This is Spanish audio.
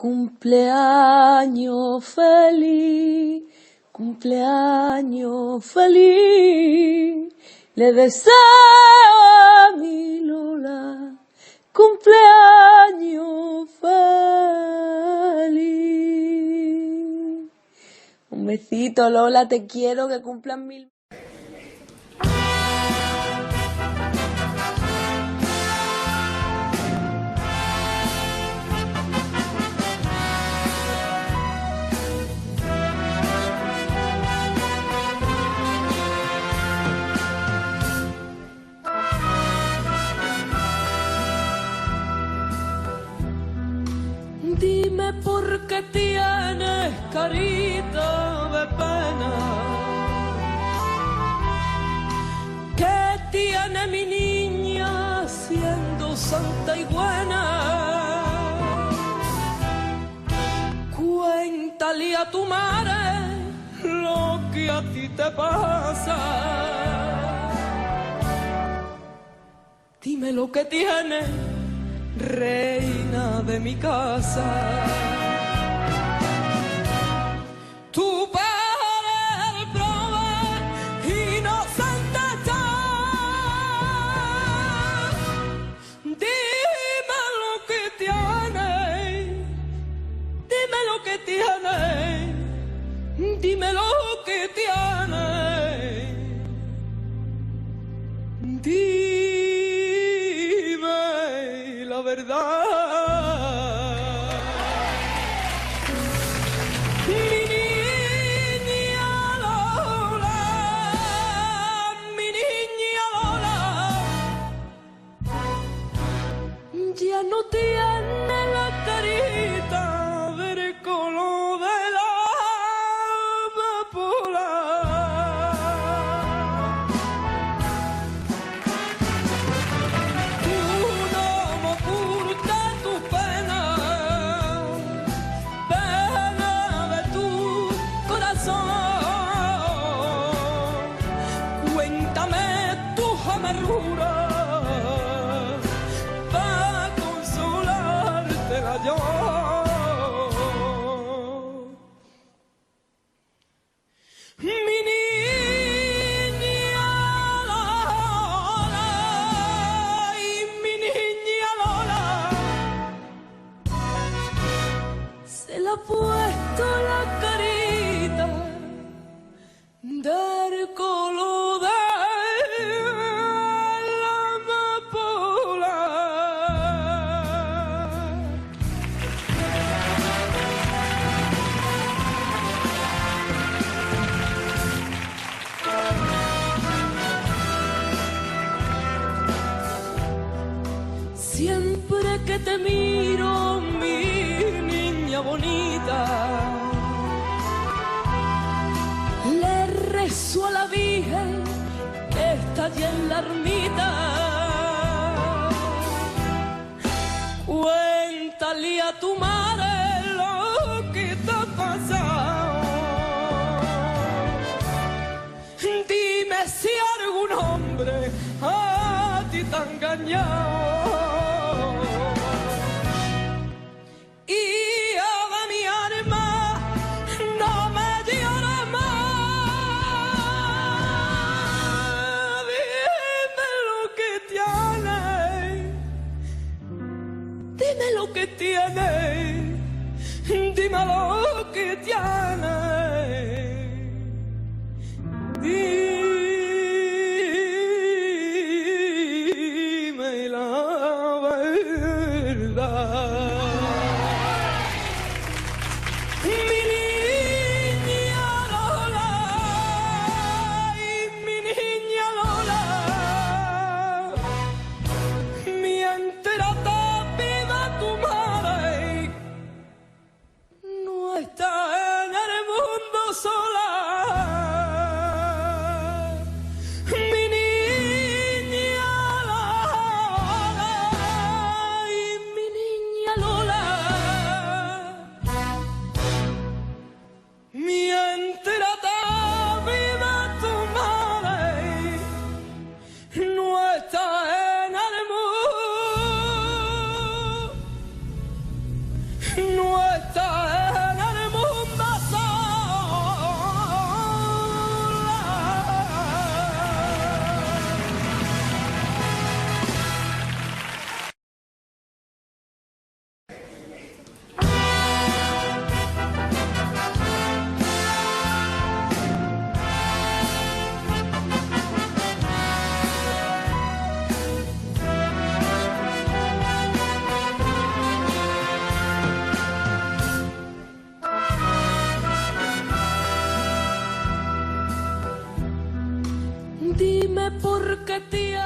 Cumpleaños feliz, cumpleaños feliz, le deseo a mi Lola, cumpleaños feliz. Un besito, Lola, te quiero, que cumplan 1000. Dime por qué tienes carita de pena, ¿qué tiene mi niña siendo santa y buena? Cuéntale a tu madre lo que a ti te pasa. Dime lo que tienes, reina de mi casa. Tu padre el prove inocente está. Dime lo que tiene, dime lo que tiene, dime lo que tiene. Dime la verdad. Ya no tiene la carita del color de la amapola. Tú no me ocultas tus penas, pena de tu corazón. Cuéntame tus amarguras, yo. Mi niña Lola, y mi niña Lola, se le ha puesto la carita del color de la amapola. Siempre que te miro, mi niña bonita, le rezo a la Virgen que está allí en la ermita. Cuéntale a tu madre lo que te ha pasado. Dime si algún hombre a ti te ha engañado. Dime lo que tiene, dime lo que tiene. Dime la verdad. Mi niña Lola, y mi niña Lola, mientras está en el mundo sola. Dime por qué te